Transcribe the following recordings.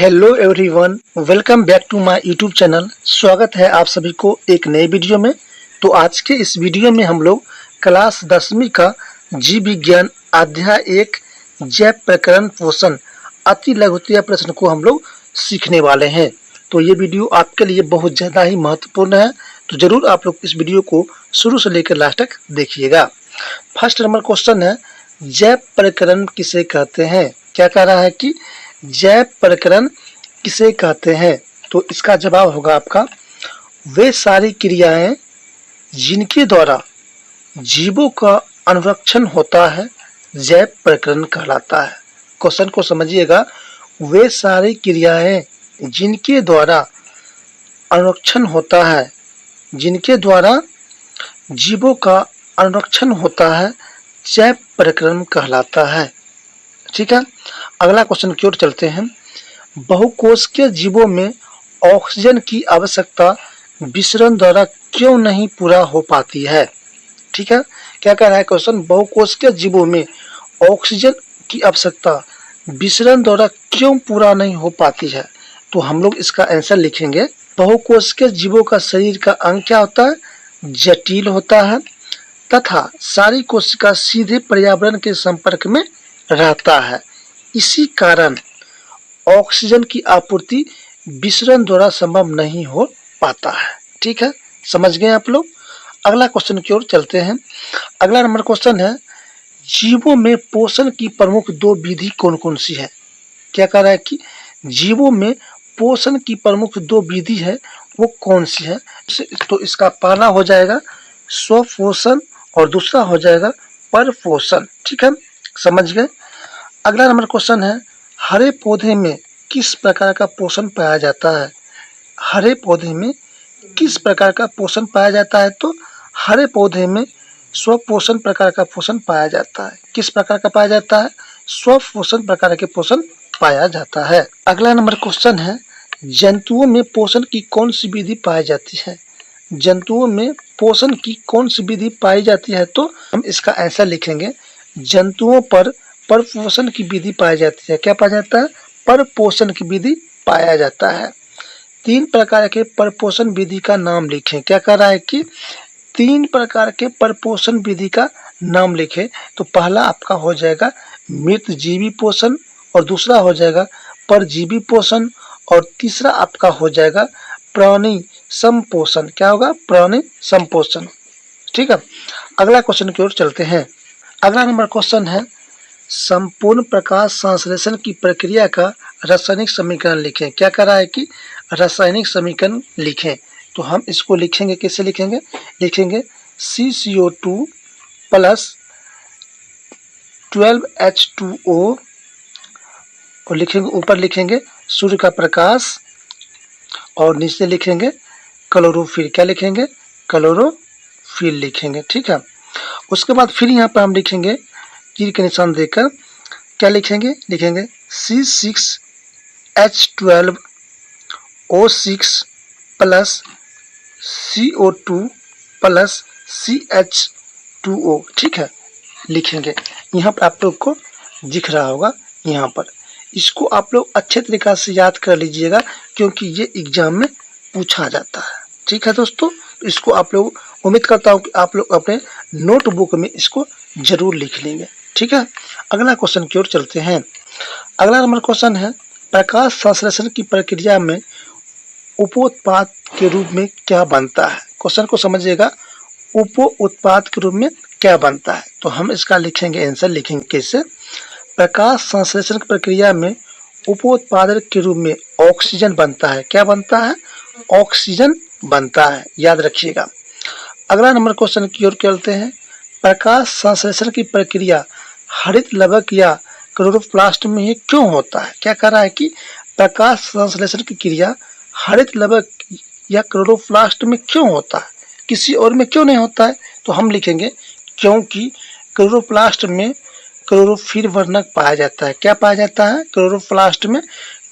Hello everyone, welcome back to my YouTube channel. स्वागत है आप सभी को एक नए वीडियो में। तो आज के इस वीडियो में हम लोग क्लास 10वीं का जीव विज्ञान अध्याय 1 जैव प्रकरण पोषण अति लघुत्तरीय प्रश्न को हम लोग सीखने वाले हैं। तो ये वीडियो आपके लिए बहुत ज़्यादा ही महत्वपूर्ण है, तो ज़रूर आप लोग इस वीडियो को शुरू से लेकर लास्ट तक देखिएगा। फर्स्ट नंबर क्वेश्चन है, जैव प्रकरण किसे कहते हैं? क्या कह रहा है कि जैव प्रकरण किसे कहते हैं? तो इसका जवाब होगा आपका वे सारी क्रियाएं जिनके द्वारा जीवों का अनुरक्षण होता है जैव प्रकरण कहलाता है। क्वेश्चन को समझिएगा, वे सारी क्रियाएं जिनके द्वारा अनुरक्षण होता है, जिनके द्वारा जीवों का अनुरक्षण होता है जैव प्रकरण कहलाता है। ठीक है, अगला क्वेश्चन की ओर चलते हैं। बहुकोशिकीय जीवों में ऑक्सीजन की आवश्यकता विसरण द्वारा क्यों नहीं पूरा हो पाती है? ठीक है, क्या कह रहा है क्वेश्चन, बहुकोशिकीय जीवों में ऑक्सीजन की आवश्यकता विसरण द्वारा क्यों पूरा नहीं हो पाती है? तो हम लोग इसका आंसर लिखेंगे, बहुकोशिकीय जीवों का शरीर का अंग क्या होता है? जटिल होता है तथा सारी कोशिका सीधे पर्यावरण के संपर्क में रहता है। इसी कारण ऑक्सीजन की आपूर्ति विसरण द्वारा संभव नहीं हो पाता है। ठीक है, समझ गए आप लोग। अगला क्वेश्चन की ओर चलते हैं। अगला नंबर क्वेश्चन है, जीवों में पोषण की प्रमुख दो विधि कौन कौन सी है? क्या कह रहा है कि जीवों में पोषण की प्रमुख दो विधि है, वो कौन सी है? तो इसका पहला हो जाएगा स्वपोषण और दूसरा हो जाएगा परपोषण। ठीक है, समझ गए। अगला नंबर क्वेश्चन है, हरे पौधे में किस प्रकार का पोषण पाया जाता है? हरे पौधे में किस प्रकार का पोषण पाया जाता है? तो हरे पौधे में स्वपोषण प्रकार का पोषण पाया जाता है। किस प्रकार का पाया जाता है? स्वपोषण प्रकार के पोषण पाया जाता है। अगला नंबर क्वेश्चन है, जंतुओं में पोषण की कौन सी विधि पाई जाती है? जंतुओं में पोषण की कौन सी विधि पाई जाती है? तो हम इसका आंसर लिखेंगे, जंतुओं पर परपोषण की विधि पाई जाती है। क्या पाया जाता है? परपोषण की विधि पाया जाता है। तीन प्रकार के परपोषण विधि का नाम लिखें। क्या कह रहा है कि तीन प्रकार के परपोषण विधि का नाम लिखें। तो पहला आपका हो जाएगा मृत जीवी पोषण और दूसरा हो जाएगा परजीवी पोषण और तीसरा आपका हो जाएगा प्राणी संपोषण। क्या होगा? प्राणी संपोषण। ठीक है, अगला क्वेश्चन की ओर चलते हैं। अगला नंबर क्वेश्चन है, संपूर्ण प्रकाश संश्लेषण की प्रक्रिया का रासायनिक समीकरण लिखें। क्या कर रहा है कि रासायनिक समीकरण लिखें। तो हम इसको लिखेंगे, कैसे लिखेंगे? लिखेंगे CCO2 प्लस 12H2O और लिखेंगे, ऊपर लिखेंगे सूर्य का प्रकाश और नीचे लिखेंगे क्लोरोफिल। क्या लिखेंगे? क्लोरोफिल लिखेंगे। ठीक है, उसके बाद फिर यहाँ पर हम लिखेंगे तीर के निशान देकर, क्या लिखेंगे? लिखेंगे C6H12O6 plus CO2 plus CH2O। ठीक है, लिखेंगे। यहाँ पर आप लोग को दिख रहा होगा, यहाँ पर इसको आप लोग अच्छे तरीक़ा से याद कर लीजिएगा क्योंकि ये एग्जाम में पूछा जाता है। ठीक है दोस्तों, इसको आप लोग, उम्मीद करता हूँ कि आप लोग अपने नोटबुक में इसको जरूर लिख लेंगे। ठीक है, अगला क्वेश्चन की ओर चलते हैं। अगला नंबर क्वेश्चन है, प्रकाश संश्लेषण की प्रक्रिया में उपोत्पाद के रूप में क्या बनता है? क्वेश्चन को समझिएगा, उप उत्पाद के रूप में क्या बनता है? तो हम इसका लिखेंगे, आंसर लिखेंगे कैसे? प्रकाश संश्लेषण की प्रक्रिया में उपोत्पाद के रूप में ऑक्सीजन बनता है। क्या बनता है? ऑक्सीजन बनता है, याद रखिएगा। अगला नंबर क्वेश्चन की ओर चलते हैं। प्रकाश संश्लेषण की प्रक्रिया हरित लवक या क्लोरोप्लास्ट में ही क्यों होता है? क्या कह रहा है कि प्रकाश संश्लेषण की क्रिया हरित लवक या क्लोरोप्लास्ट में क्यों होता है, किसी और में क्यों नहीं होता है? तो हम लिखेंगे क्योंकि क्लोरोप्लास्ट में क्लोरोफिल वर्णक पाया जाता है। क्या पाया जाता है? क्लोरोप्लास्ट में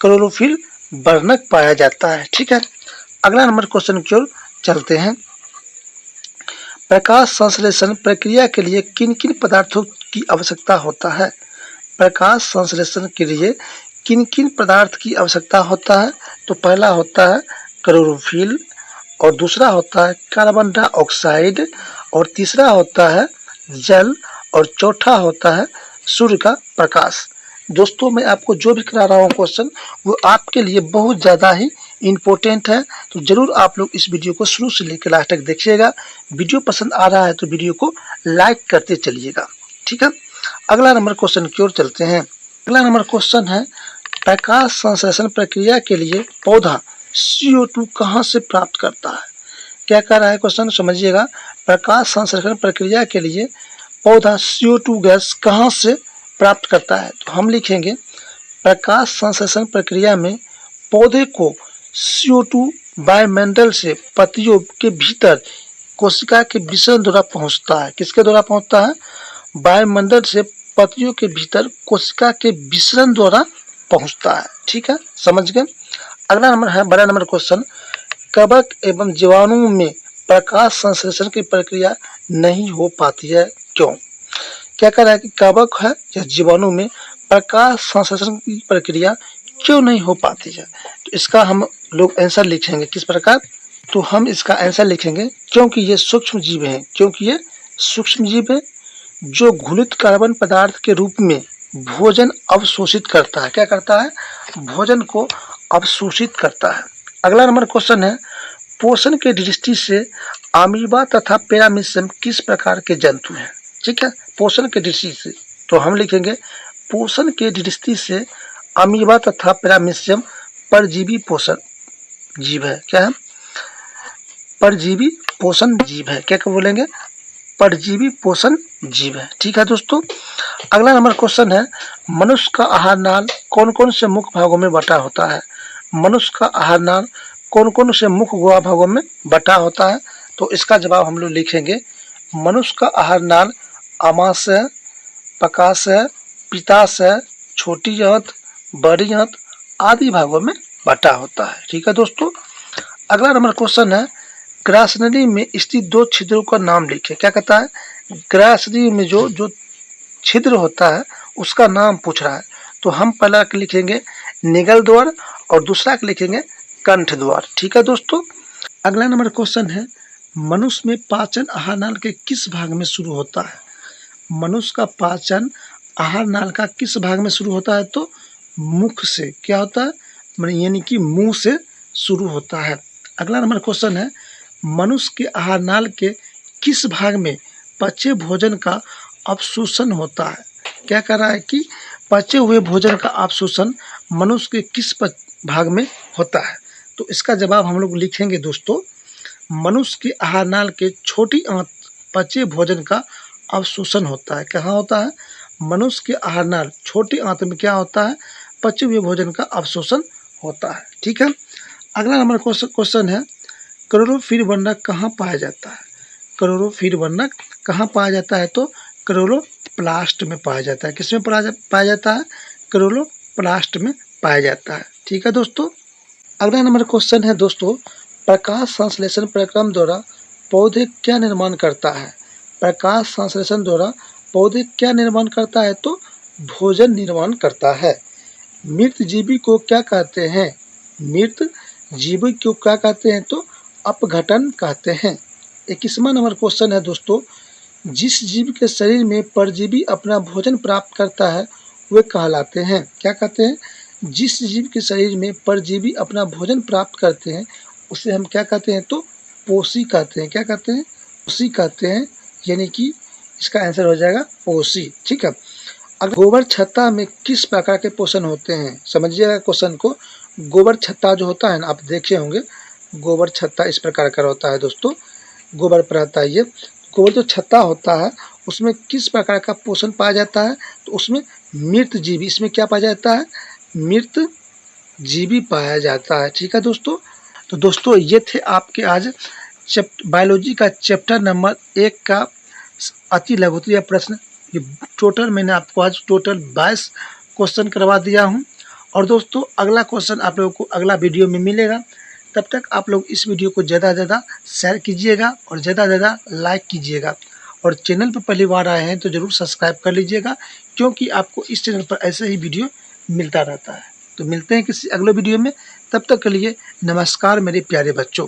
क्लोरोफिल वर्णक पाया जाता है। ठीक है, अगला नंबर क्वेश्चन की ओर चलते हैं। प्रकाश संश्लेषण प्रक्रिया के लिए किन किन पदार्थों की आवश्यकता होता है? प्रकाश संश्लेषण के लिए किन किन पदार्थ की आवश्यकता होता है? तो पहला होता है क्लोरोफिल, और दूसरा होता है कार्बन डाइऑक्साइड, और तीसरा होता है जल, और चौथा होता है सूर्य का प्रकाश। दोस्तों, मैं आपको जो भी करा रहा हूँ क्वेश्चन, वो आपके लिए बहुत ज़्यादा ही इम्पोर्टेंट है, तो ज़रूर आप लोग इस वीडियो को शुरू से लेकर लास्ट तक देखिएगा। वीडियो पसंद आ रहा है तो वीडियो को लाइक करते चलिएगा, ठीक है। अगला नंबर क्वेश्चन की ओर चलते हैं। अगला नंबर क्वेश्चन है, प्रकाश संश्लेषण प्रक्रिया के लिए पौधा CO2 कहाँ से प्राप्त करता है? क्या कह रहा है क्वेश्चन, समझिएगा। प्रकाश संश्लेषण प्रक्रिया के लिए पौधा CO2 गैस कहाँ से प्राप्त करता है? तो हम लिखेंगे प्रकाश संश्लेषण प्रक्रिया में पौधे को CO2 वायुमंडल से पत्तियों के भीतर कोशिका के विसरण द्वारा पहुंचता है। किसके द्वारा पहुंचता है? वायुमंडल से पत्तियों के भीतर कोशिका के विसरण द्वारा पहुंचता है, ठीक है, समझ गए। अगला नंबर है बड़ा नंबर क्वेश्चन, कवक एवं जीवाणु में प्रकाश संश्लेषण की प्रक्रिया नहीं हो पाती है, क्यों? क्या कह रहा है कि कवक है या जीवाणु में प्रकाश संश्लेषण की प्रक्रिया क्यों नहीं हो पाती है? तो इसका हम लोग आंसर लिखेंगे किस प्रकार? तो हम इसका आंसर लिखेंगे क्योंकि ये सूक्ष्म जीव हैं, क्योंकि ये सूक्ष्म जीव है जो घुलित कार्बन पदार्थ के रूप में भोजन अवशोषित करता है। क्या करता है? भोजन को अवशोषित करता है। अगला नंबर क्वेश्चन है, पोषण के दृष्टि से अमीबा तथा पैरामीशियम किस प्रकार के जंतु हैं? ठीक है, पोषण के दृष्टि से तो हम लिखेंगे पोषण के दृष्टि से अमीबा तथा पैरामीशियम परजीवी पोषण जीव है। क्या है? परजीवी पोषण जीव है। क्या बोलेंगे? परजीवी पोषण जीव है, ठीक है दोस्तों। अगला नंबर क्वेश्चन है, मनुष्य का आहार नाल कौन कौन से मुख्य भागों में बटा होता है? मनुष्य का आहार नाल कौन कौन से मुख्य भागों में बटा होता है? तो इसका जवाब हम लोग लिखेंगे मनुष्य का आहार नाल आमाशय, पकाशय, पित्ताशय, छोटी आंत, बड़ी आंत आदि भागों में बटा होता है, ठीक है दोस्तों। अगला नंबर क्वेश्चन है, ग्रासनली में स्थित दो छिद्रों का नाम लिखे। क्या कहता है? ग्रासनली में जो छिद्र होता है उसका नाम पूछ रहा है। तो हम पहला लिखेंगे निगल द्वार और दूसरा लिखेंगे कंठ द्वार, ठीक है दोस्तों। अगला नंबर क्वेश्चन है, मनुष्य में पाचन आहार नाल के किस भाग में शुरू होता है? मनुष्य का पाचन आहार नाल का किस भाग में शुरू होता है? तो मुख से। क्या होता है? यानी कि मुंह से शुरू होता है। अगला नंबर क्वेश्चन है, मनुष्य के आहार नाल के किस भाग में पचे भोजन का अवशोषण होता है? क्या कह रहा है कि पचे हुए भोजन का अवशोषण मनुष्य के किस भाग में होता है? तो इसका जवाब हम लोग लिखेंगे दोस्तों, मनुष्य के आहार नाल के छोटी आंत पचे भोजन का अवशोषण होता है। कहाँ होता है? मनुष्य के आहार नाल छोटी आंत में क्या होता है? पचे हुए भोजन का अवशोषण होता है, ठीक है। अगला नंबर क्वेश्चन है, क्लोरोफिल वर्णक कहाँ पाया जाता है? क्लोरोफिल वर्णक कहाँ पाया जाता है? तो क्लोरोप्लास्ट में पाया जाता है। किसमें पाया जाता है? क्लोरोप्लास्ट में पाया जाता है, ठीक है दोस्तों। अगला नंबर क्वेश्चन है दोस्तों, प्रकाश संश्लेषण प्रक्रम द्वारा पौधे क्या निर्माण करता है? प्रकाश संश्लेषण द्वारा पौधे क्या निर्माण करता है? तो भोजन निर्माण करता है। मृत जीवी को क्या कहते हैं? मृत जीवी को क्या कहते हैं? तो अपघटन कहते हैं। 21वां नंबर क्वेश्चन है दोस्तों, जिस जीव के शरीर में परजीवी अपना भोजन प्राप्त करता है वे कहलाते हैं। क्या कहते हैं? जिस जीव के शरीर में परजीवी अपना भोजन प्राप्त करते हैं उसे हम क्या कहते हैं? तो पोषी कहते हैं। क्या कहते हैं? पोषी कहते हैं, यानी कि इसका आंसर हो जाएगा पोषी, ठीक है। अब गोबर छत्ता में किस प्रकार के पोषण होते हैं? समझिएगा क्वेश्चन को। गोबर छत्ता जो होता है ना, आप देखे होंगे गोबर छत्ता इस प्रकार का होता है दोस्तों। गोबर पर आता है ये गोबर जो छत्ता होता है उसमें किस प्रकार का पोषण पाया जाता है? तो उसमें मृत जीवी, इसमें क्या पाया जाता है? मृत जीवी पाया जाता है, ठीक है दोस्तों। तो दोस्तों ये थे आपके आज बायोलॉजी का चैप्टर नंबर 1 का अति लघुत्तरीय प्रश्न। ये टोटल मैंने आपको आज टोटल 22 क्वेश्चन करवा दिया हूँ। और दोस्तों अगला क्वेश्चन आप लोगों को अगला वीडियो में मिलेगा। तब तक आप लोग इस वीडियो को ज़्यादा से ज़्यादा शेयर कीजिएगा और ज़्यादा से ज़्यादा लाइक कीजिएगा। और चैनल पर पहली बार आए हैं तो ज़रूर सब्सक्राइब कर लीजिएगा, क्योंकि आपको इस चैनल पर ऐसे ही वीडियो मिलता रहता है। तो मिलते हैं किसी अगले वीडियो में, तब तक के लिए नमस्कार मेरे प्यारे बच्चों।